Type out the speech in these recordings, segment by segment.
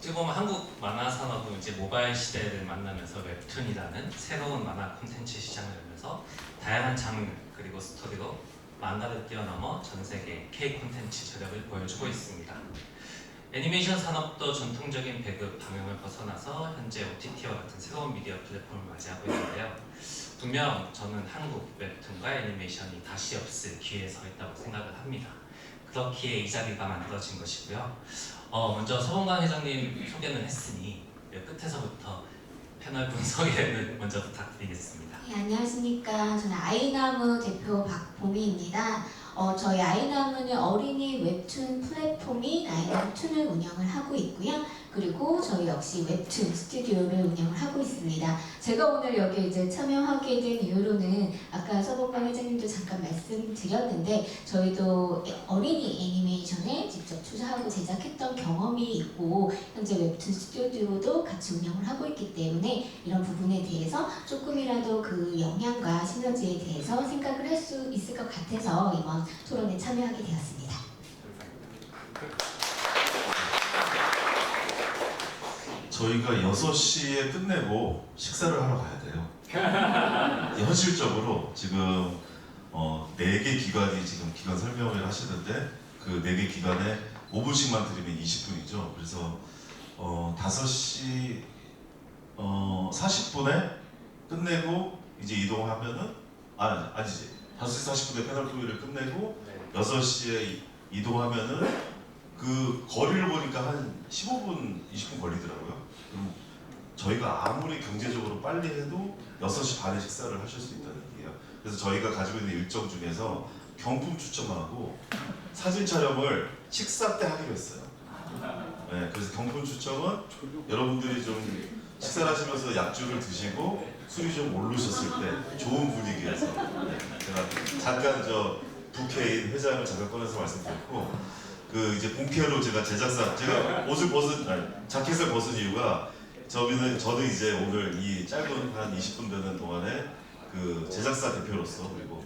어떻게 보면 한국 만화 산업은 이제 모바일 시대를 만나면서 웹툰이라는 새로운 만화 콘텐츠 시장을 열면서 다양한 장르 그리고 스토리로 만화를 뛰어넘어 전 세계 K 콘텐츠 저력을 보여주고 있습니다. 애니메이션 산업도 전통적인 배급 방향을 벗어나서 현재 OTT와 같은 새로운 미디어 플랫폼을 맞이하고 있는데요. 분명 저는 한국 웹툰과 애니메이션이 다시 없을 기회에 서 있다고 생각을 합니다. 그렇기에 이 자리가 만들어진 것이고요. 먼저 서봉강 회장님 소개는 했으니 끝에서부터 패널 분 소개를 먼저 부탁드리겠습니다. 네, 안녕하십니까. 저는 아이나무 대표 박보미입니다. 저희 아이나무는 어린이 웹툰 플랫폼인 아이나무2를 운영을 하고 있고요. 그리고 저희 역시 웹툰 스튜디오를 운영을 하고 있습니다. 제가 오늘 여기 이제 참여하게 된 이유로는 아까 서봉강 회장님도 잠깐 말씀드렸는데 저희도 어린이 애니메이션에 직접 투자하고 제작했던 경험이 있고 현재 웹툰 스튜디오도 같이 운영을 하고 있기 때문에 이런 부분에 대해서 조금이라도 그 영향과 시너지에 대해서 생각을 할 수 있을 것 같아서 이번 토론에 참여하게 되었습니다. 저희가 6시에 끝내고 식사를 하러 가야 돼요. 현실적으로 지금 4개 기관이 지금 기관 설명을 하시는데 그 4개 기관에 5분씩만 드리면 20분이죠. 그래서 5시 40분에 끝내고 이제 이동하면은 아니지 5시 40분에 패널 토의를 끝내고 6시에 이동하면은 그 거리를 보니까 한 15분, 20분 걸리더라고요. 그럼 저희가 아무리 경제적으로 빨리 해도 6시 반에 식사를 하실 수 있다는 얘기예요. 그래서 저희가 가지고 있는 일정 중에서 경품 추첨하고 사진 촬영을 식사 때 하기로 했어요. 네, 그래서 경품 추첨은 여러분들이 좀 식사를 하시면서 약주를 드시고 술이 좀 오르셨을 때 좋은 분위기에서 제가 잠깐 부캐인 회장을 잠깐 꺼내서 말씀드렸고 이제 본캐로 제가 제가 옷을 자켓을 벗은 이유가 저는 이제 오늘 이 짧은 한 20분 되는 동안에 그 제작사 대표로서 그리고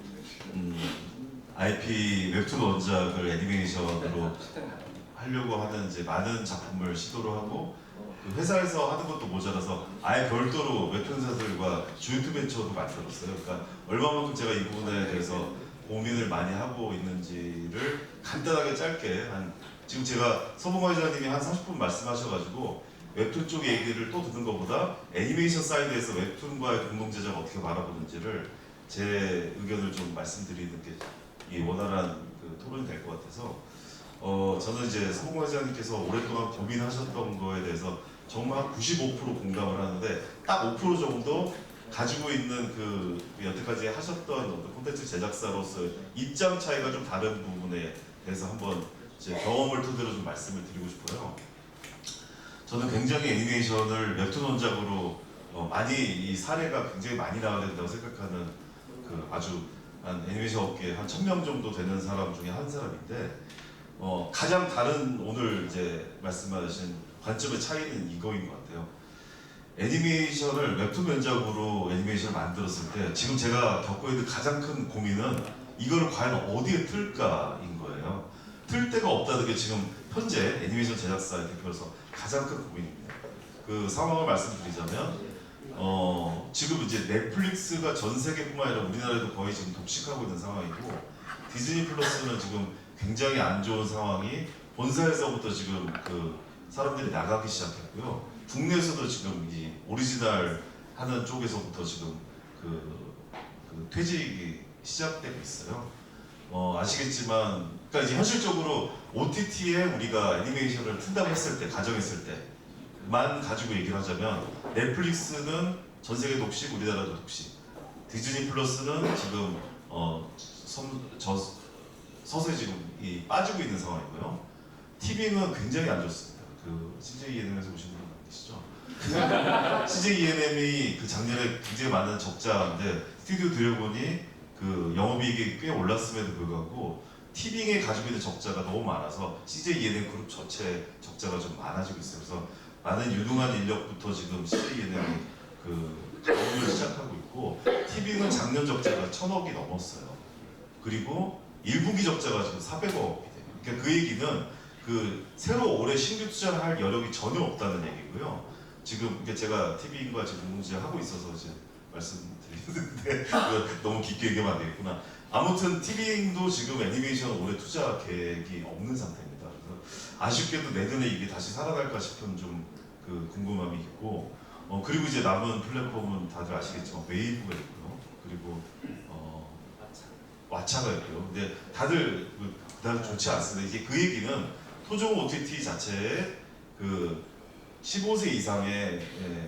IP 웹툰 원작을 애니메이션으로 하려고 하는 이제 많은 작품을 시도를 하고 그 회사에서 하는 것도 모자라서 아예 별도로 웹툰사들과 조인트 벤처도 만들었어요. 그러니까 얼마만큼 제가 이 부분에 대해서 고민을 많이 하고 있는지를 간단하게 짧게 지금 제가 서봉화 회장님이 한 30분 말씀하셔가지고 웹툰 쪽 얘기를 또 듣는 것보다 애니메이션 사이드에서 웹툰과의 공동 제작을 어떻게 바라보는지를 제 의견을 좀 말씀드리는 게 원활한 그 토론이 될 것 같아서 저는 이제 서봉화 회장님께서 오랫동안 고민하셨던 거에 대해서 정말 95% 공감을 하는데 딱 5% 정도 가지고 있는 그 여태까지 하셨던 어떤 콘텐츠 제작사로서 입장 차이가 좀 다른 부분에 대해서 한번 제 경험을 토대로 좀 말씀을 드리고 싶어요. 저는 굉장히 애니메이션을 웹툰 원작으로 많이 이 사례가 굉장히 많이 나와야 된다고 생각하는 그 아주 한 애니메이션 업계에 한 1000명 정도 되는 사람 중에 한 사람인데 가장 다른 오늘 이제 말씀하신 관점의 차이는 이거인 것 같아요. 애니메이션을 웹툰 원작으로 애니메이션을 만들었을 때 지금 제가 겪고 있는 가장 큰 고민은 이거를 과연 어디에 틀까인 거예요. 틀 데가 없다는 게 지금 현재 애니메이션 제작사의 대표로서 가장 큰 고민입니다. 그 상황을 말씀드리자면 지금 이제 넷플릭스가 전 세계뿐만 아니라 우리나라에도 거의 지금 독식하고 있는 상황이고 디즈니 플러스는 지금 굉장히 안 좋은 상황이 본사에서부터 지금 그 사람들이 나가기 시작했고요. 국내에서도 지금 이 오리지널 하는 쪽에서부터 지금 그 퇴직이 시작되고 있어요. 아시겠지만, 그러니까 이제 현실적으로 OTT에 우리가 애니메이션을 튼다고 했을 때, 가정했을 때만 가지고 얘기를 하자면 넷플릭스는 전 세계 독식, 우리나라도 독식. 디즈니 플러스는 지금 서서히 지금 빠지고 있는 상황이고요. 티빙은 굉장히 안 좋습니다. 그 CJ ENM에서 오신 분 계시죠? CJ ENM이 그 작년에 굉장히 많은 적자인데 스튜디오 들여보니 그 영업이익이 꽤 올랐음에도 불구하고 티빙에 가지고 있는 적자가 너무 많아서 CJ ENM 그룹 전체 적자가 좀 많아지고 있어요. 그래서 많은 유능한 인력부터 지금 CJ ENM이 그 영업을 시작하고 있고 티빙은 작년 적자가 1000억이 넘었어요. 그리고 1분기 적자가 지금 400억이 돼요. 그러니까 그 얘기는 그 새로 올해 신규 투자를 할 여력이 전혀 없다는 얘기고요. 지금 이게 제가 TV인과 지금 공동제 하고 있어서 이제 말씀드리는데 너무 깊게 얘기하면 안 되겠구나. 아무튼 티빙도 지금 애니메이션 올해 투자 계획이 없는 상태입니다. 그래서 아쉽게도 내년에 이게 다시 살아날까 싶은 좀 그 궁금함이 있고, 그리고 이제 남은 플랫폼은 다들 아시겠지만 웨이브가 있고요. 그리고 왓챠가 있고요. 근데 다들 그다지 좋지 않습니다. 이게 그 얘기는 토종 OTT 자체에 그 15세 이상의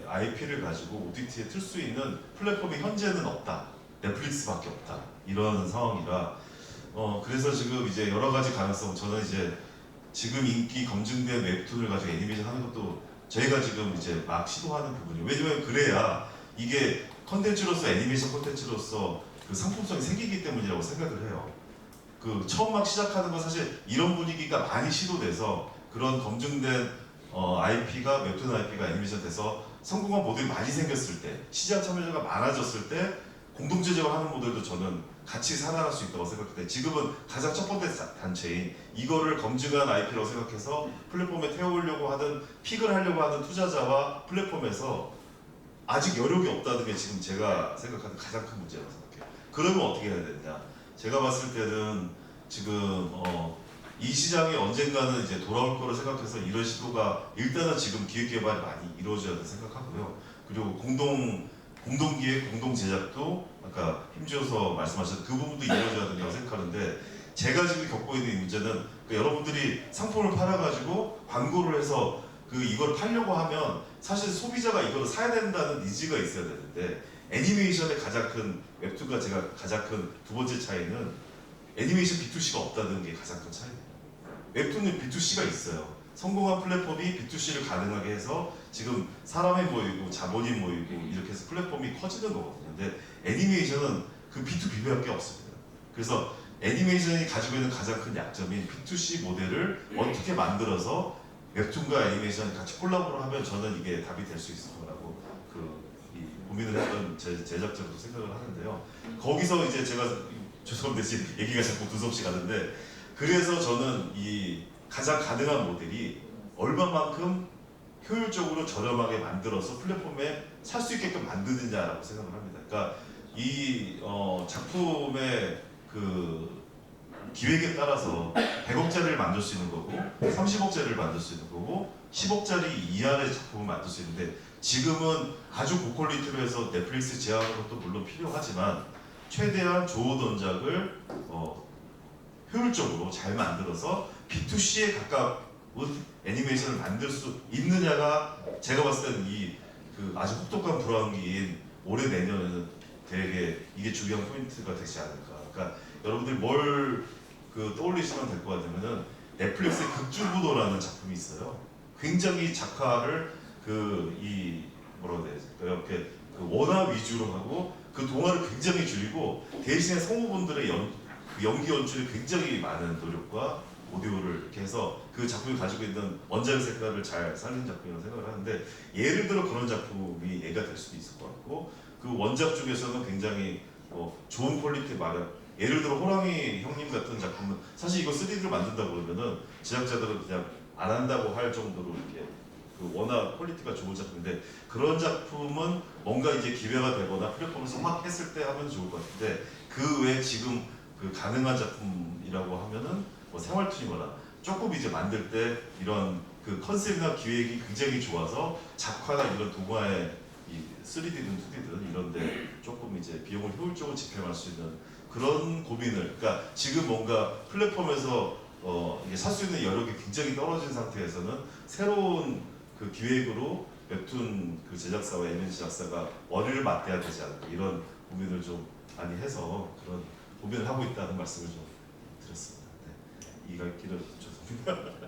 IP를 가지고 OTT에 틀 수 있는 플랫폼이 현재는 없다. 넷플릭스밖에 없다. 이런 상황이라 그래서 지금 이제 여러 가지 가능성, 저는 이제 지금 인기 검증된 웹툰을 가지고 애니메이션 하는 것도 저희가 지금 이제 막 시도하는 부분이에요. 왜냐면 그래야 이게 컨텐츠로서, 애니메이션 컨텐츠로서 그 상품성이 생기기 때문이라고 생각을 해요. 그 처음 막 시작하는 건 사실 이런 분위기가 많이 시도돼서 그런 검증된 IP가, 웹툰 IP가 애니메이션 돼서 성공한 모델이 많이 생겼을 때, 시장 참여자가 많아졌을 때 공동 제작을 하는 모델도 저는 같이 살아날 수 있다고 생각해요. 지금은 가장 첫 번째 단체인 이거를 검증한 IP라고 생각해서 플랫폼에 태우려고 하든 픽을 하려고 하는 투자자와 플랫폼에서 아직 여력이 없다는 게 지금 제가 생각하는 가장 큰 문제라고 생각해요. 그러면 어떻게 해야 되냐? 제가 봤을 때는 지금 이 시장이 언젠가는 이제 돌아올 거를 생각해서 이런 시도가 일단은 지금 기획개발이 많이 이루어져야 된다고 생각하고요. 그리고 공동기획, 공동제작도 아까 힘주어서 말씀하셨던 그 부분도 이루어져야 된다고 생각하는데, 제가 지금 겪고 있는 이 문제는 여러분들이 상품을 팔아가지고 광고를 해서 이걸 팔려고 하면 사실 소비자가 이걸 사야 된다는 니즈가 있어야 되는데, 애니메이션의 가장 큰, 웹툰과 제가 가장 큰 두 번째 차이는 애니메이션 B2C가 없다는 게 가장 큰 차이예요. 웹툰은 B2C가 있어요. 성공한 플랫폼이 B2C를 가능하게 해서 지금 사람이 모이고 자본이 모이고 이렇게 해서 플랫폼이 커지는 거거든요. 근데 애니메이션은 그 B2B밖에 없습니다. 그래서 애니메이션이 가지고 있는 가장 큰 약점인 B2C 모델을 어떻게 만들어서 웹툰과 애니메이션이 같이 콜라보를 하면 저는 이게 답이 될 수 있을 거라고 고민을 했던 제작자로도 생각을 하는데요. 거기서 이제 제가 죄송합니다. 얘기가 자꾸 두서없이 가는데, 그래서 저는 이 가장 가능한 모델이 얼마만큼 효율적으로 저렴하게 만들어서 플랫폼에 살 수 있게끔 만드느냐라고 생각을 합니다. 그러니까 이 작품의 그 기획에 따라서 100억짜리를 만들 수 있는 거고 30억짜리를 만들 수 있는 거고 10억짜리 이하의 작품을 만들 수 있는데, 지금은 아주 고퀄리티로 해서 넷플릭스 제어하는 것도 물론 필요하지만 최대한 좋은 원작을 효율적으로 잘 만들어서 B2C에 가까운 애니메이션을 만들 수 있느냐가 제가 봤을 때는 아주 혹독한 불황기인 올해 내년에는 되게 이게 중요한 포인트가 되지 않을까. 그러니까 여러분들이 뭘 떠올리시면 될 것 같으면은 넷플릭스의 극주부도라는 작품이 있어요. 굉장히 작화를 뭐라고 해야 되지? 이렇게 원화 위주로 하고 그 동화를 굉장히 줄이고 대신에 성우분들의 연기 연출이 굉장히 많은 노력과 오디오를 이렇게 해서 그 작품이 가지고 있는 원작의 색깔을 잘 살린 작품이라고 생각을 하는데, 예를 들어 그런 작품이 얘가 될 수도 있을 것 같고, 그 원작 중에서는 굉장히 좋은 퀄리티 말은 예를 들어 호랑이 형님 같은 작품은 사실 이거 3D로 만든다고 그러면은 제작자들은 그냥 안 한다고 할 정도로 이렇게 워낙 퀄리티가 좋은 작품인데, 그런 작품은 뭔가 이제 기회가 되거나 플랫폼을 성악했을 때 하면 좋을 것 같은데, 그 외에 지금 가능한 작품이라고 하면은 생활툰이거나 조금 이제 만들 때 이런 컨셉이나 기획이 굉장히 좋아서 작화나 이런 동화의 3D든 2D든 이런데 조금 이제 비용을 효율적으로 집행할 수 있는 그런 고민을, 그러니까 지금 뭔가 플랫폼에서 이게 살 수 있는 여력이 굉장히 떨어진 상태에서는 새로운 기획으로 웹툰 제작사와 애니메이션 제작사가 머리를 맞대야 되지 않을까, 이런 고민을 좀 많이 해서 그런 고민을 하고 있다는 말씀을 좀 드렸습니다. 네. 이가 길어서 죄송합니다.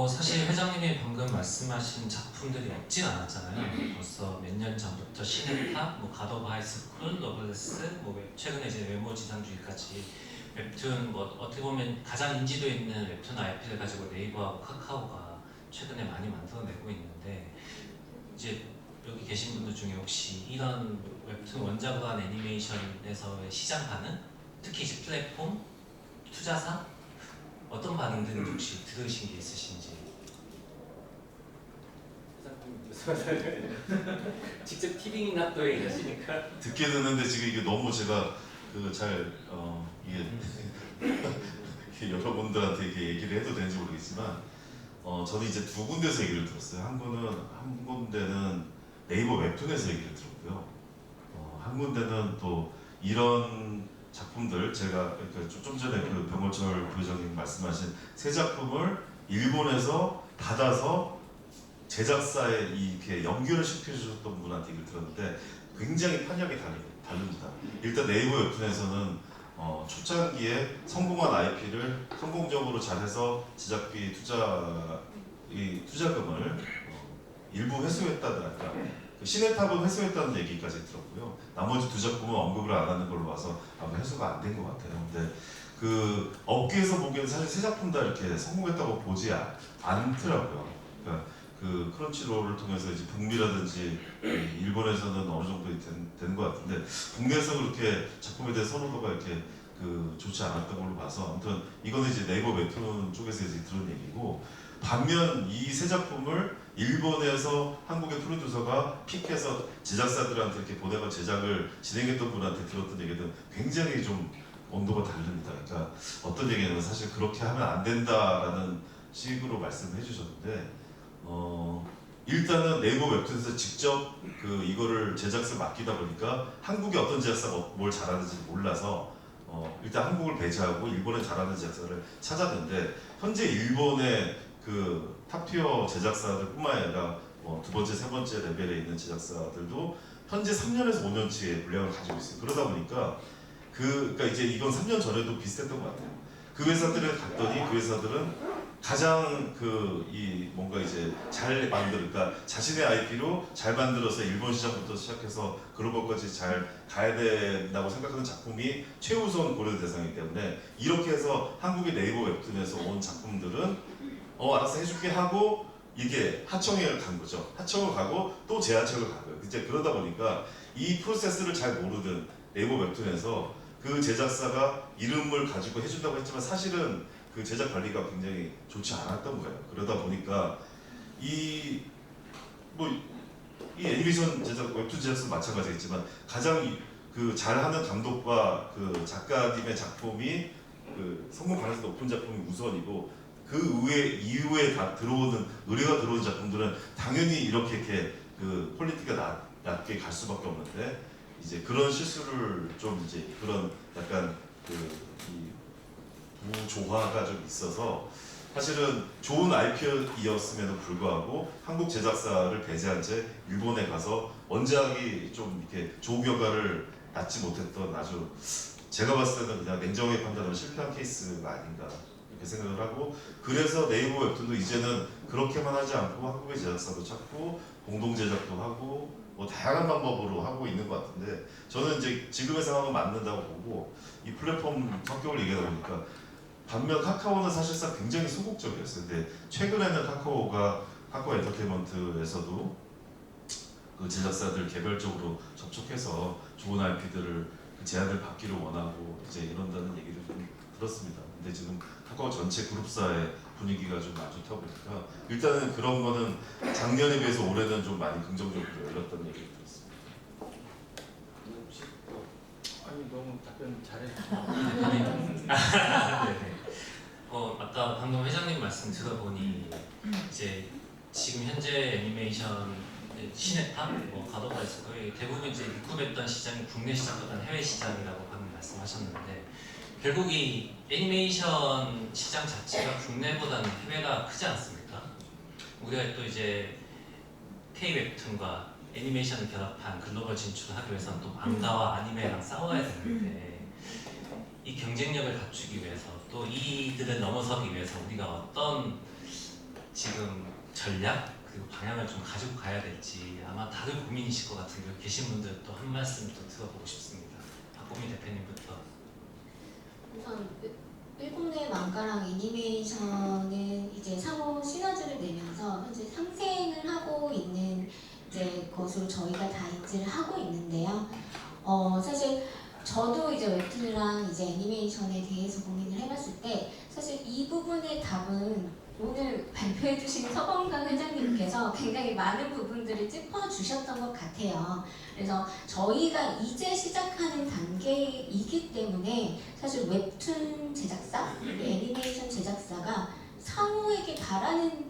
사실 회장님이 방금 말씀하신 작품들이 없진 않았잖아요. 벌써 몇 년 전부터 시네타, 갓 오브 하이스쿨, 러블레스, 최근에 이제 외모지상주의까지 웹툰, 어떻게 보면 가장 인지도 있는 웹툰 IP를 가지고 네이버하고 카카오가 최근에 많이 만들어내고 있는데, 이제 여기 계신 분들 중에 혹시 이런 웹툰 원작으로 한 애니메이션에서의 시장 반응, 특히 이제 플랫폼, 투자사 어떤 반응들인지 혹시 들으신 게 있으신지. 직접 티빙이나 또 얘기하시니까 듣게 듣는데 지금 이게 너무 제가 이게 이렇게 여러분들한테 이렇게 얘기를 해도 되는지 모르겠지만 저는 이제 두 군데서 얘기를 들었어요. 한 군데는 네이버 웹툰에서 얘기를 들었고요. 한 군데는 또 이런 작품들 제가 그러니까 좀 전에 그 병원철 부회장님 말씀하신 새 작품을 일본에서 받아서 제작사에 이렇게 연결을 시켜주셨던 분한테 얘기를 들었는데 굉장히 판약이 다릅니다. 일단 네이버 웹툰에서는 초창기에 성공한 IP를 성공적으로 잘해서 제작비 투자금을 일부 회수했다든가 그 시네탑은 회수했다는 얘기까지 들었고요. 나머지 두 작품은 언급을 안 하는 걸로 봐서 아마 회수가 안 된 것 같아요. 근데 그 업계에서 보기에는 사실 세 작품 다 이렇게 성공했다고 보지 않더라고요. 그러니까 그 크런치롤을 통해서 이제 북미라든지 일본에서는 어느 정도 되는 것 같은데 국내에서 그렇게 작품에 대한 선호도가 이렇게 좋지 않았던 걸로 봐서 아무튼 이거는 이제 네이버 웹툰 쪽에서 이제 들은 얘기고 반면 이 세 작품을 일본에서 한국의 프로듀서가 픽해서 제작사들한테 이렇게 보내가 제작을 진행했던 분한테 들었던 얘기는 굉장히 좀 온도가 다릅니다. 그러니까 어떤 얘기냐면 사실 그렇게 하면 안 된다라는 식으로 말씀을 해주셨는데 일단은 네이버 웹툰에서 직접 이거를 제작사 맡기다 보니까 한국의 어떤 제작사가 뭘 잘하는지 몰라서 일단 한국을 배제하고 일본에 잘하는 제작사를 찾았는데 현재 일본의 그 탑티어 제작사들뿐만 아니라 두 번째, 세 번째 레벨에 있는 제작사들도 현재 3년에서 5년치의 분량을 가지고 있어요. 그러다 보니까 그러니까 이제 이건 3년 전에도 비슷했던 것 같아요. 그 회사들에 갔더니 그 회사들은 가장 뭔가 이제 잘 그러니까 자신의 IP로 잘 만들어서 일본 시장부터 시작해서 글로벌까지 잘 가야 된다고 생각하는 작품이 최우선 고려 대상이기 때문에 이렇게 해서 한국의 네이버 웹툰에서 온 작품들은 알아서 해줄게 하고 이게 하청에 간 거죠. 하청을 가고 또 재하청을 가고요. 이제 그러다 보니까 이 프로세스를 잘 모르는 네이버 웹툰에서 그 제작사가 이름을 가지고 해준다고 했지만 사실은 그 제작 관리가 굉장히 좋지 않았던 거예요. 그러다 보니까 이 애니메이션 제작, 웹툰 제작사도 마찬가지겠지만 가장 잘하는 감독과 그 작가님의 작품이 성공 가능성이 높은 작품이 우선이고 그 이후에 다 의뢰가 들어오는 작품들은 당연히 이렇게 퀄리티가 낮게 갈 수밖에 없는데 이제 그런 실수를 좀 이제 그런 약간 이 부조화가 좀 있어서 사실은 좋은 IP였음에도 불구하고 한국 제작사를 배제한 채 일본에 가서 원작이 좀 이렇게 좋은 결과를 낳지 못했던 아주 제가 봤을 때는 그냥 냉정하게 판단하면 실패한 케이스가 아닌가 이렇게 생각을 하고 그래서 네이버 웹툰도 이제는 그렇게만 하지 않고 한국의 제작사도 찾고 공동 제작도 하고 다양한 방법으로 하고 있는 것 같은데 저는 이제 지금의 상황은 맞는다고 보고 이 플랫폼 성격을 얘기하다 보니까 반면 카카오는 사실상 굉장히 소극적이었어요. 근데 최근에는 카카오 엔터테인먼트에서도 그 제작사들 개별적으로 접촉해서 좋은 IP들을 제안을 받기를 원하고 이제 이런다는 얘기를 좀 들었습니다. 근데 지금 카카오 전체 그룹사의 분위기가 좀 안 좋다 보니까 일단은 그런 거는 작년에 비해서 올해는 좀 많이 긍정적으로 열렸다는 얘기를 들었습니다. 혹시 아니 너무 답변 잘해주셔서 네네. 아까 방금 회장님 말씀 들어보니 이제 지금 현재 애니메이션 시네탑, 가도바에서 거의 대부분 이제 입금했던 시장이 국내 시장보다는 해외 시장이라고 방금 말씀하셨는데 결국 이 애니메이션 시장 자체가 국내보다는 해외가 크지 않습니까? 우리가 또 이제 K 웹툰과 애니메이션을 결합한 글로벌 진출을 하기 위해서는 또 망가와 아니메랑 싸워야 되는데 이 경쟁력을 갖추기 위해서 또 이들을 넘어서기 위해서 우리가 어떤 지금 전략 그리고 방향을 좀 가지고 가야 될지 아마 다들 고민이실 것 같은데 여기 계신 분들 또 한 말씀 또 들어보고 싶습니다. 박보미 대표님부터. 우선 일본 내 망가랑 애니메이션은 이제 상호 시너지를 내면서 현재 상생을 하고 있는 이제 것으로 저희가 다 인지를 하고 있는데요. 사실 저도 이제 웹툰이랑 이제 이제 애니메이션에 대해서 고민을 해봤을 때 사실 이 부분의 답은 오늘 발표해 주신 서범강 회장님께서 굉장히 많은 부분들을 짚어주셨던 것 같아요. 그래서 저희가 이제 시작하는 단계이기 때문에 사실 웹툰 제작사, 애니메이션 제작사가 상호에게 바라는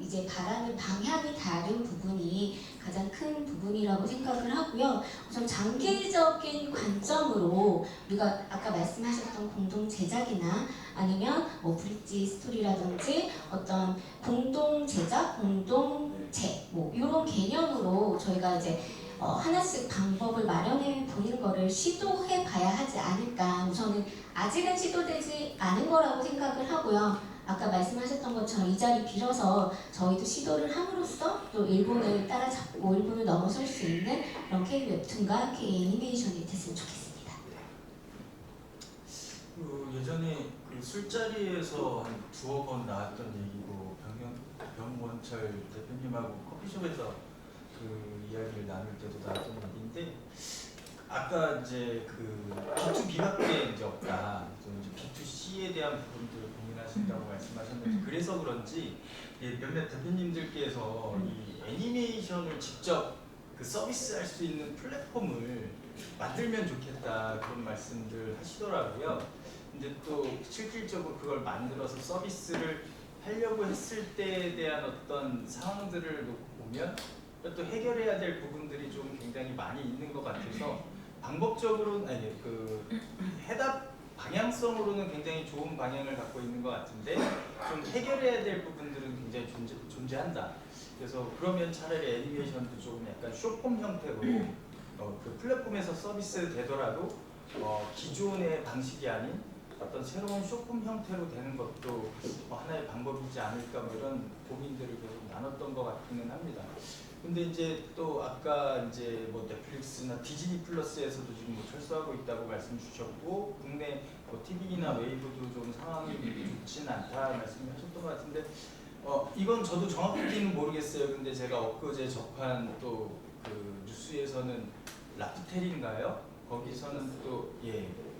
방향이 다른 부분이 가장 큰 부분이라고 생각을 하고요. 우선 장기적인 관점으로 우리가 아까 말씀하셨던 공동 제작이나 아니면 뭐 브릿지 스토리라든지 어떤 공동 제작, 공동체 뭐 이런 개념으로 저희가 이제 하나씩 방법을 마련해 보는 거를 시도해 봐야 하지 않을까. 우선은 아직은 시도되지 않은 거라고 생각을 하고요. 아까 말씀하셨던 것처럼 이 자리 빌어서 저희도 시도를 함으로써 또 일본을 따라잡고 일본을 넘어설 수 있는 그런 K-웹툰과 K-애니메이션이 됐으면 좋겠습니다. 예전에 그 술자리에서 한 두어 번 나왔던 얘기고 병원철 대표님하고 커피숍에서 그 이야기를 나눌 때도 나왔던 얘기인데 아까 이제 그 B2B밖에 이제 없다. 이제 B2C에 대한 부분들을 고민하신다고 말씀하셨는데 그래서 그런지 몇몇 대표님들께서 이 애니메이션을 직접 그 서비스할 수 있는 플랫폼을 만들면 좋겠다 그런 말씀들 하시더라고요. 근데 또 실질적으로 그걸 만들어서 서비스를 하려고 했을 때에 대한 어떤 상황들을 놓고 보면 또 해결해야 될 부분들이 좀 굉장히 많이 있는 것 같아서 방법적으로는 그 해답 방향성으로는 굉장히 좋은 방향을 갖고 있는 것 같은데 좀 해결해야 될 부분들은 굉장히 존재한다. 그래서 그러면 차라리 애니메이션도 조금 약간 숏폼 형태로 그 플랫폼에서 서비스 되더라도 기존의 방식이 아닌 어떤 새로운 숏폼 형태로 되는 것도 하나의 방법이지 않을까 뭐 이런 고민들을 계속 나눴던 것 같기는 합니다. 근데 이제 또 아까 이제 뭐 넷플릭스나 디즈니 플러스에서도 지금 뭐 철수하고 있다고 말씀 주셨고 국내 뭐 TV나 웨이브도 좀 상황이 좋지는 않다 말씀하셨던 것 같은데 이건 저도 정확히는 모르겠어요. 근데 제가 엊그제 접한 또 그 뉴스에서는 라프텔인가요? 거기서는 또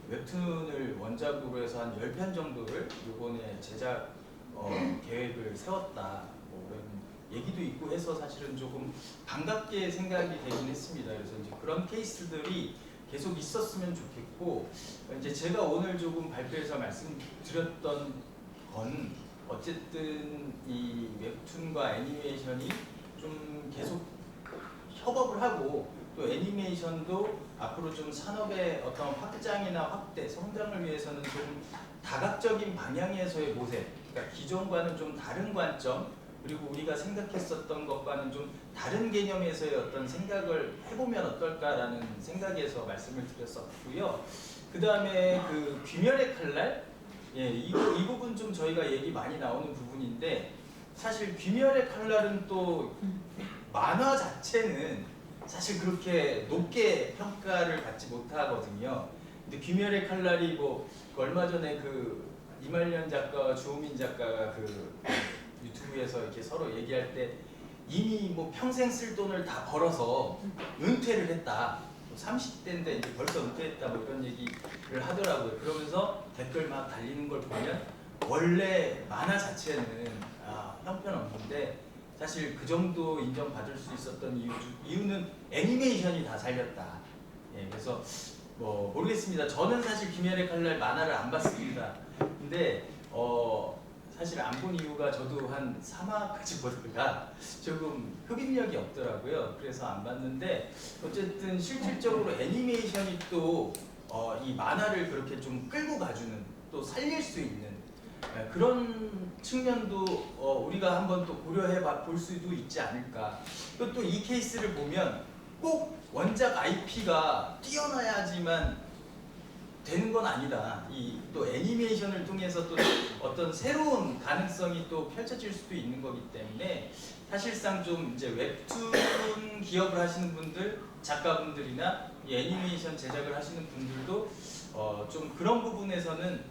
웹툰을 원작으로 해서 한 10편 정도를 이번에 제작 계획을 세웠다 뭐 이런 얘기도 있고 해서 사실은 조금 반갑게 생각이 되긴 했습니다. 그래서 이제 그런 케이스들이 계속 있었으면 좋겠고 이제 제가 오늘 조금 발표에서 말씀드렸던 건 어쨌든 이 웹툰과 애니메이션이 좀 계속 협업을 하고 또 애니메이션도 앞으로 좀 산업의 어떤 확장이나 확대, 성장을 위해서는 좀 다각적인 방향에서의 모색, 그러니까 기존과는 좀 다른 관점, 그리고 우리가 생각했었던 것과는 좀 다른 개념에서의 어떤 생각을 해보면 어떨까라는 생각에서 말씀을 드렸었고요. 그 다음에 그 귀멸의 칼날, 이 부분 좀 저희가 얘기 많이 나오는 부분인데 사실 귀멸의 칼날은 또 만화 자체는 사실 그렇게 높게 평가를 받지 못하거든요. 근데 귀멸의 칼날이 뭐 얼마 전에 그 이말년 작가와 주호민 작가가 그 유튜브에서 이렇게 서로 얘기할 때 이미 뭐 평생 쓸 돈을 다 벌어서 은퇴를 했다. 30대인데 이제 벌써 은퇴했다 뭐 이런 얘기를 하더라고요. 그러면서 댓글 막 달리는 걸 보면 원래 만화 자체는 형편없는데 사실 그 정도 인정받을 수 있었던 이유는 애니메이션이 다 살렸다. 그래서 뭐 모르겠습니다. 저는 사실 귀멸의 칼날 만화를 안 봤습니다. 근데 사실 안 본 이유가 저도 한 3화까지 보다가 조금 흡입력이 없더라고요. 그래서 안 봤는데 어쨌든 실질적으로 애니메이션이 또 이 만화를 그렇게 좀 끌고 가주는 또 살릴 수 있는 그런 측면도 우리가 한번 또 고려해 볼 수도 있지 않을까. 또 이 케이스를 보면 꼭 원작 IP가 뛰어나야지만 되는 건 아니다. 이 또 애니메이션을 통해서 또 어떤 새로운 가능성이 또 펼쳐질 수도 있는 거기 때문에 사실상 좀 이제 웹툰 기업을 하시는 분들, 작가분들이나 이 애니메이션 제작을 하시는 분들도 좀 그런 부분에서는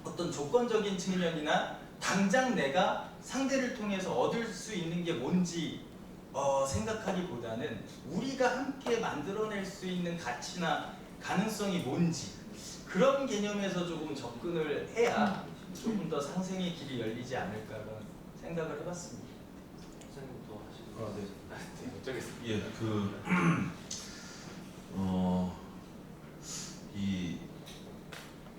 어떤 조건적인 측면이나 당장 내가 상대를 통해서 얻을 수 있는 게 뭔지 생각하기보다는 우리가 함께 만들어낼 수 있는 가치나 가능성이 뭔지 그런 개념에서 조금 접근을 해야 조금 더 상생의 길이 열리지 않을까 그런 생각을 해봤습니다. 선생님도 하시고. 네. 네, 어쩌겠습니다. 예, 이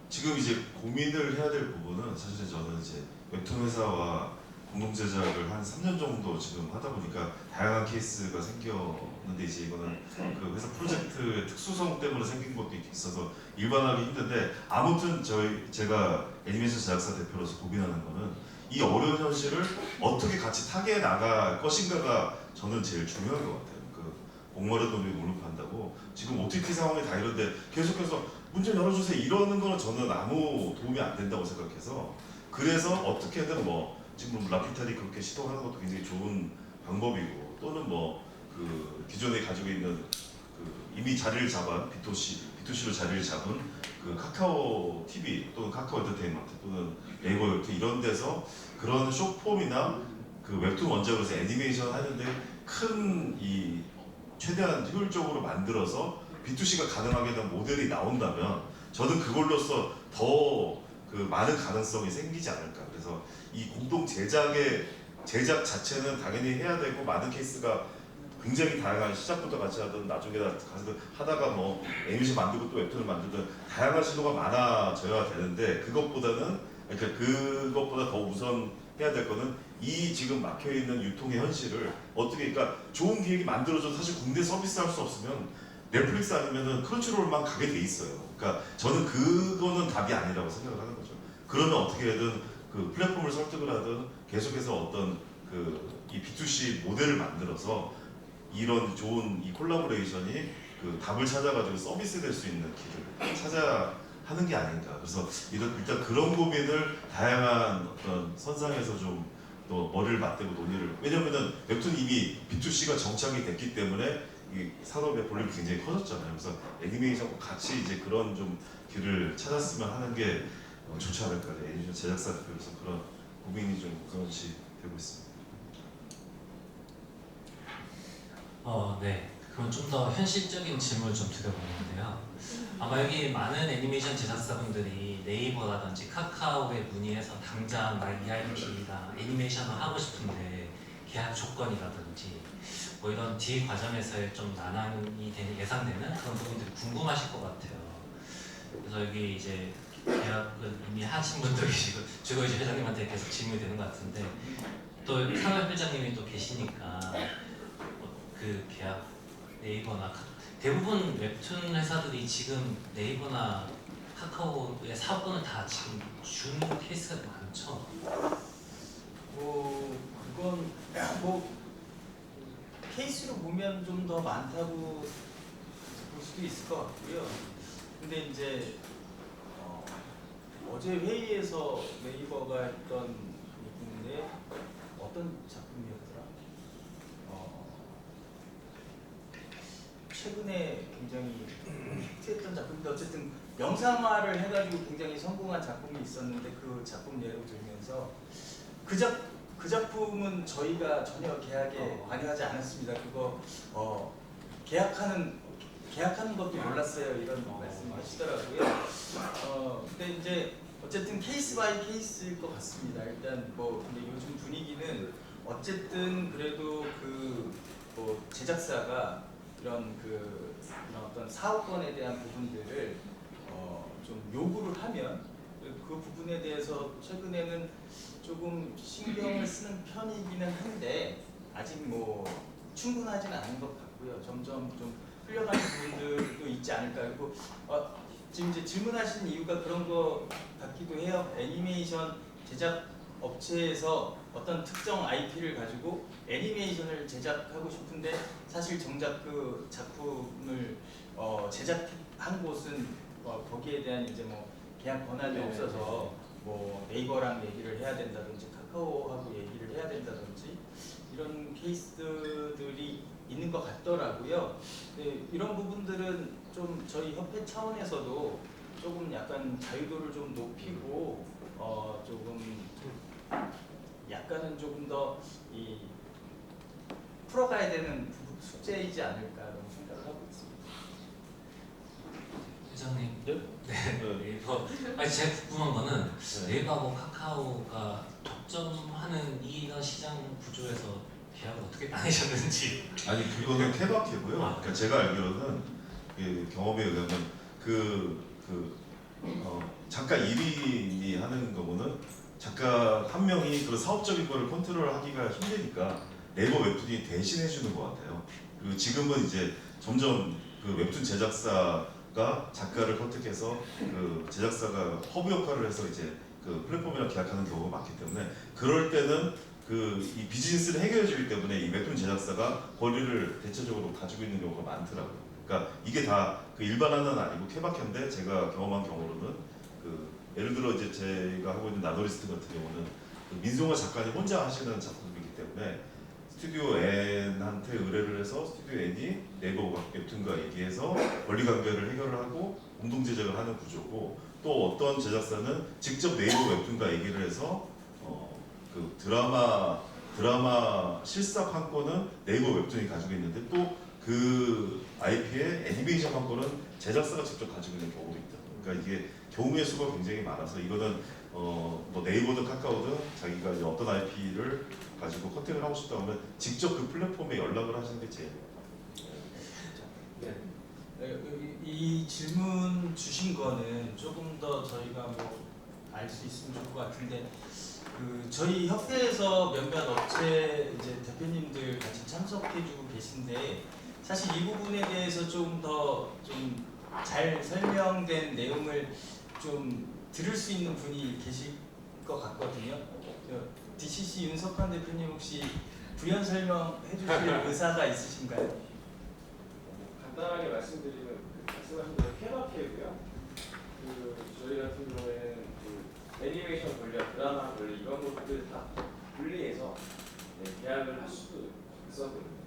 지금 이제 고민을 해야 될 부분은 사실 저는 이제 웹툰 회사와 공동 제작을 한 3년 정도 지금 하다 보니까 다양한 케이스가 생겼는데 이제 이거는 그 회사 프로젝트의 특수성 때문에 생긴 것도 있어서 일반화하기 힘든데 아무튼 제가 애니메이션 제작사 대표로서 고민하는 거는 이 어려운 현실을 어떻게 같이 타개해 나갈 것인가가 저는 제일 중요한 것 같아요. 그 목마른 놈이 물로 판다고 지금 OTT 상황이 다 이런데 계속해서 문 좀 열어주세요 이러는 거는 저는 아무 도움이 안 된다고 생각해서 그래서 어떻게든 뭐 지금 라피탈이 그렇게 시도하는 것도 굉장히 좋은 방법이고 또는 뭐 그 기존에 가지고 있는 그 이미 자리를 잡은 B2C로 자리를 잡은 그 카카오 TV 또는 카카오 엔터테인먼트 또는 네이버 웹툰 이런 데서 그런 숏폼이나 그 웹툰 원작으로서 애니메이션 하는데 큰 이 최대한 효율적으로 만들어서 B2C가 가능하게 된 모델이 나온다면 저는 그걸로써 더 그 많은 가능성이 생기지 않을까. 그래서 이 공동 제작 자체는 당연히 해야 되고 많은 케이스가 굉장히 다양한 시작부터 같이 하든 나중에 가서 하다가 뭐 애니메이션 만들고 또 웹툰을 만들든 다양한 시도가 많아져야 되는데 그것보다 더 우선 해야 될 거는 이 지금 막혀 있는 유통의 현실을 어떻게 그러니까 좋은 기획이 만들어져도 사실 국내 서비스 할 수 없으면 넷플릭스 아니면은 크런치롤만 가게 돼 있어요. 그러니까 저는 그거는 답이 아니라고 생각을 하는 거죠. 그러면 어떻게든 그 플랫폼을 설득을 하든 계속해서 어떤 그 이 B2C 모델을 만들어서 이런 좋은 이 콜라보레이션이 그 답을 찾아가지고 서비스 될 수 있는 길을 찾아 하는 게 아닌가. 그래서 일단 그런 고민을 다양한 어떤 선상에서 좀 또 머리를 맞대고 논의를 왜냐면은 웹툰 이미 B2C가 정착이 됐기 때문에 이 산업의 볼륨이 굉장히 커졌잖아요. 그래서 애니메이션과 같이 이제 그런 좀 길을 찾았으면 하는 게 좋지 않을까. 애니메이션 제작사 대표로서 그런 고민이 좀 우선시 되고 있습니다. 네. 그럼 좀 더 현실적인 질문을 좀 드려보는데요. 아마 여기 많은 애니메이션 제작사분들이 네이버라든지 카카오에 문의해서 당장 나 EIP나 애니메이션을 하고 싶은데 계약 조건이라든지 뭐 이런 뒤 과정에서의 좀 난항이 예상되는 그런 부분들이 궁금하실 것 같아요. 그래서 여기 이제 계약을 이미 하신 분도 계시고 주거이지 회장님한테 계속 질문이 되는 것 같은데 또 상업 회장님이 또 계시니까 그 계약 네이버나 대부분 웹툰 회사들이 지금 네이버나 카카오의 사업권을 다 지금 준 케이스가 많죠. 그건 뭐 케이스로 보면 좀 더 많다고 볼 수도 있을 것 같고요. 근데 이제 어제 회의에서 네이버가 했던 부분인데 어떤 작품이었더라? 최근에 굉장히 히트했던 작품인데 어쨌든 영상화를 해가지고 굉장히 성공한 작품이 있었는데 그 작품 예로 들면서 그 작품은 저희가 전혀 계약에 관여하지 않았습니다. 그거 계약하는 것도 몰랐어요. 이런 말씀을 하시더라고요. 근데 이제 어쨌든 케이스 바이 케이스일 것 같습니다. 일단 뭐 근데 요즘 분위기는 어쨌든 그래도 뭐 제작사가 이런 어떤 사업권에 대한 부분들을 좀 요구를 하면 그 부분에 대해서 최근에는 조금 신경을 쓰는 편이기는 한데 아직 뭐 충분하지는 않은 것 같고요. 점점 좀 흘려가는 부분들도 있지 않을까. 그리고 지금 이제 질문하신 이유가 그런 거 같기도 해요. 애니메이션 제작 업체에서 어떤 특정 IP를 가지고 애니메이션을 제작하고 싶은데 사실 정작 그 작품을 제작한 곳은 거기에 대한 이제 뭐 계약 권한이 없어서 뭐 네이버랑 얘기를 해야 된다든지 카카오하고 얘기를 해야 된다든지 이런 케이스들이 있는 것 같더라고요. 네, 이런 부분들은 좀 저희 협회 차원에서도 조금 약간 자유도를 좀 높이고 조금 약간은 조금 더 풀어가야 되는 숙제이지 않을까 그런 생각을 하고 있습니다. 회장님. 네? 네이버. 아니 제가 궁금한 거는 네. 네이버하고 카카오가 독점하는 이런 시장 구조에서 계약을 어떻게 따내셨는지. 아니 그거는 케바케고요. 그러니까 제가 알기로는 경험에 의하면 작가 1인이 하는 거고는 작가 한 명이 그런 사업적인 거를 컨트롤하기가 힘드니까 네이버 웹툰이 대신해 주는 것 같아요. 그리고 지금은 이제 점점 그 웹툰 제작사가 작가를 컨택해서 그 제작사가 허브 역할을 해서 이제 그 플랫폼이랑 계약하는 경우가 많기 때문에 그럴 때는 이 비즈니스를 해결해 주기 때문에 이 웹툰 제작사가 권리를 대체적으로 가지고 있는 경우가 많더라고요. 그러니까 이게 다 그 일반화는 아니고 케바케인데 제가 경험한 경우로는 예를 들어 이제 제가 하고 있는 나더리스트 같은 경우는 민송화 작가님 혼자 하시는 작품이기 때문에 스튜디오 N한테 의뢰를 해서 스튜디오 N이 네이버 웹툰과 얘기해서 권리 관계를 해결을 하고 공동 제작을 하는 구조고 또 어떤 제작사는 직접 네이버 웹툰과 얘기를 해서 그 드라마 실사 한 건은 네이버 웹툰이 가지고 있는데 또 그 IP의 애니메이션 한 건은 제작사가 직접 가지고 있는 경우도 있다. 그러니까 이게 경우의 수가 굉장히 많아서 이거는 뭐 네이버든 카카오든 자기가 이제 어떤 IP를 가지고 컨택을 하고 싶다 하면 직접 그 플랫폼에 연락을 하시는 게 제일. 네. 이 질문 주신 거는 조금 더 저희가 뭐 알 수 있으면 좋을 것 같은데 저희 협회에서 몇몇 업체 이제 대표님들 같이 참석해주고 계신데 사실 이 부분에 대해서 좀 더 좀 잘 설명된 내용을 좀 들을 수 있는 분이 계실 것 같거든요. DCC 윤석환 대표님 혹시 부연 설명해 주실 의사가 있으신가요? 간단하게 말씀드리면 말씀하신 대로 케바케고요. 저희 같은 경우에는 애니메이션 권리와 드라마 권리 이런 것들 다 분리해서 계약을 할 수도 있었거든요.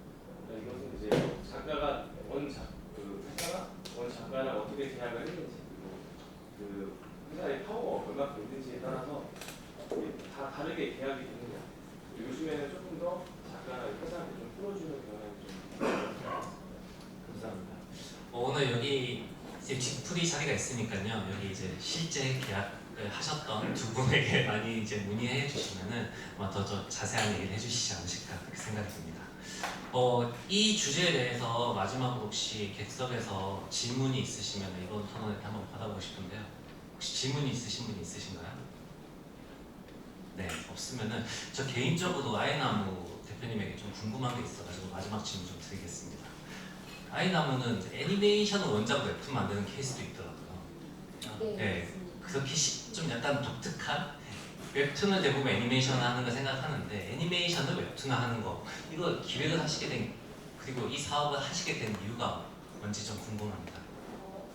그러니까 이것은 이제 작가가 회사가 원 작가랑 어떻게 계약을 했는지 그리고 회사의 파워가 얼마큼 있는지에 따라서 다 다르게 계약이 되느냐. 요즘에는 조금 더 작가나 회사한테 좀 풀어주는 경향이 좀 감사합니다. 오늘 여기 이제 뒤풀이 자리가 있으니까요. 여기 이제 실제 계약을 하셨던 두 분에게 많이 이제 문의해 주시면은 아마 더 자세한 얘기를 해주시지 않으실까 그렇게 생각이 듭니다. 이 주제에 대해서 마지막으로 혹시 객석에서 질문이 있으시면 이번 토론에 한번 받아보고 싶은데요. 혹시 질문이 있으신 분 있으신가요? 네, 없으면은 저 개인적으로 아이나무 대표님에게 좀 궁금한 게 있어가지고 마지막 질문 좀 드리겠습니다. 아이나무는 애니메이션을 원작으로 웹툰 만드는 케이스도 있더라고요. 네, 그렇게 좀 약간 독특한 웹툰을 대부분 애니메이션을 하는 거 생각하는데 애니메이션을 웹툰화하는 거 이거 기획을 하시게 된 그리고 이 사업을 하시게 된 이유가 뭔지 좀 궁금합니다.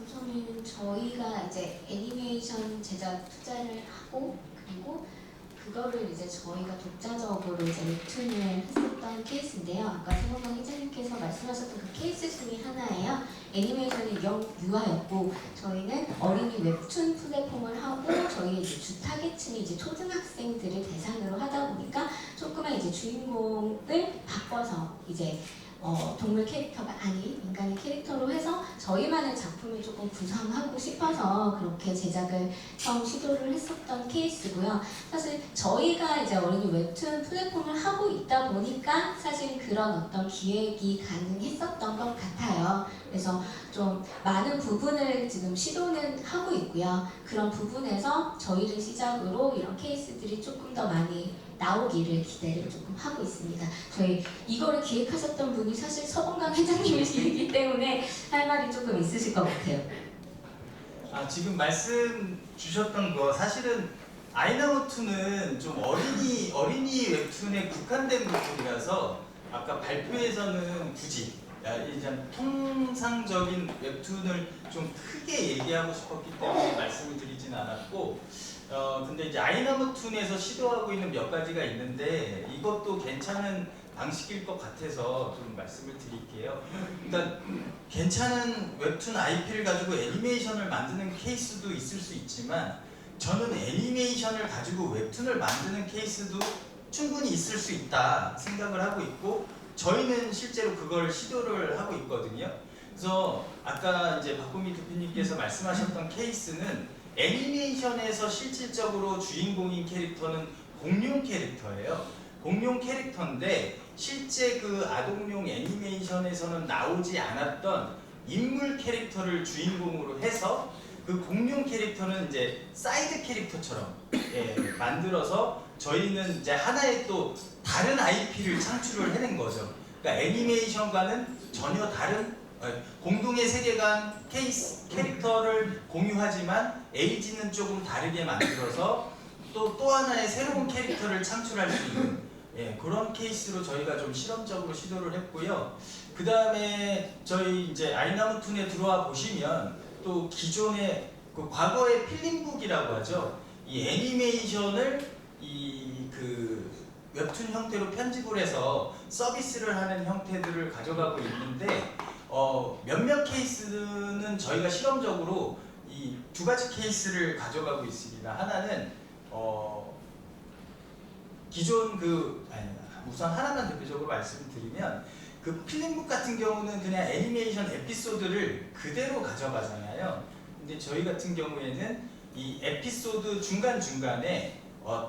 우선은 저희가 이제 애니메이션 제작 투자를 하고 그리고 그거를 이제 저희가 독자적으로 이제 웹툰을 했었던 케이스인데요. 아까 송원광 회장님께서 말씀하셨던 그 케이스 중에 하나예요. 애니메이션이 영유아였고 저희는 어린이 웹툰 플랫폼을 하고 저희 이제 주 타겟층이 이제 초등학생들을 대상으로 하다 보니까 조금만 이제 주인공을 바꿔서 이제 동물 캐릭터가 아닌 인간의 캐릭터로 해서 저희만의 작품을 조금 구성하고 싶어서 그렇게 제작을 처음 시도를 했었던 케이스고요. 사실 저희가 이제 어린이 웹툰 플랫폼을 하고 있다 보니까 사실 그런 어떤 기획이 가능했었던 것 같아요. 그래서 좀 많은 부분을 지금 시도는 하고 있고요. 그런 부분에서 저희를 시작으로 이런 케이스들이 조금 더 많이 나오기를 기대를 조금 하고 있습니다. 저희 이거를 기획하셨던 분이 사실 서봉강 회장님이시기 때문에 할 말이 조금 있으실 것 같아요. 지금 말씀 주셨던 거 사실은 아이나무2는 좀 어린이 웹툰에 국한된 부분이라서 아까 발표에서는 굳이 이제 통상적인 웹툰을 좀 크게 얘기하고 싶었기 때문에 말씀을 드리진 않았고 근데 이제 아이나무2에서 시도하고 있는 몇 가지가 있는데 이것도 괜찮은 방식일 것 같아서 좀 말씀을 드릴게요. 그러니까 괜찮은 웹툰 IP를 가지고 애니메이션을 만드는 케이스도 있을 수 있지만 저는 애니메이션을 가지고 웹툰을 만드는 케이스도 충분히 있을 수 있다 생각을 하고 있고 저희는 실제로 그걸 시도를 하고 있거든요. 그래서 아까 이제 박보미 대표님께서 말씀하셨던 케이스는 애니메이션에서 실질적으로 주인공인 캐릭터는 공룡 캐릭터예요. 공룡 캐릭터인데 실제 그 아동용 애니메이션에서는 나오지 않았던 인물 캐릭터를 주인공으로 해서 그 공룡 캐릭터는 이제 사이드 캐릭터처럼 만들어서 저희는 이제 하나의 또 다른 IP를 창출을 해낸 거죠. 그러니까 애니메이션과는 전혀 다른 공동의 세계관 캐릭터를 공유하지만 에이지는 조금 다르게 만들어서 또 하나의 새로운 캐릭터를 창출할 수 있는 그런 케이스로 저희가 좀 실험적으로 시도를 했고요. 그 다음에 저희 이제 아이나무툰에 들어와 보시면 또 기존의 그 과거의 필름북이라고 하죠. 이 애니메이션을 그 웹툰 형태로 편집을 해서 서비스를 하는 형태들을 가져가고 있는데 몇몇 케이스는 저희가 실험적으로 이 두 가지 케이스를 가져가고 있습니다. 하나는 기존 우선 하나만 대표적으로 말씀드리면 그 필름북 같은 경우는 그냥 애니메이션 에피소드를 그대로 가져가잖아요. 근데 저희 같은 경우에는 이 에피소드 중간중간에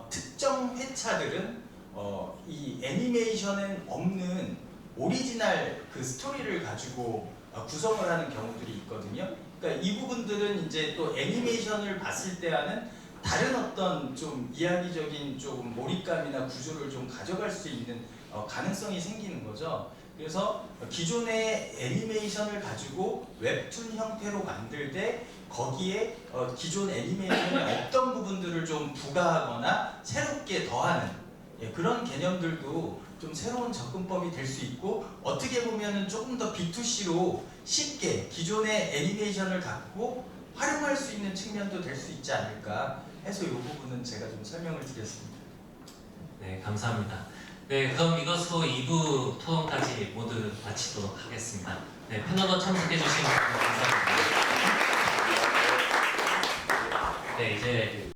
특정 회차들은 이 애니메이션엔 없는 오리지널 그 스토리를 가지고 구성을 하는 경우들이 있거든요. 그러니까 이 부분들은 이제 또 애니메이션을 봤을 때와는 다른 어떤 좀 이야기적인 조금 몰입감이나 구조를 좀 가져갈 수 있는 가능성이 생기는 거죠. 그래서 기존의 애니메이션을 가지고 웹툰 형태로 만들 때 거기에 기존 애니메이션의 없던 부분들을 좀 부과하거나 새롭게 더하는 그런 개념들도 좀 새로운 접근법이 될 수 있고 어떻게 보면은 조금 더 B2C로 쉽게 기존의 애니메이션을 갖고 활용할 수 있는 측면도 될 수 있지 않을까 해서 이 부분은 제가 좀 설명을 드렸습니다. 네, 감사합니다. 네, 그럼 이것으로 2부 토론까지 모두 마치도록 하겠습니다. 네, 패널로 참석해주신 감사합니다. 네, 이제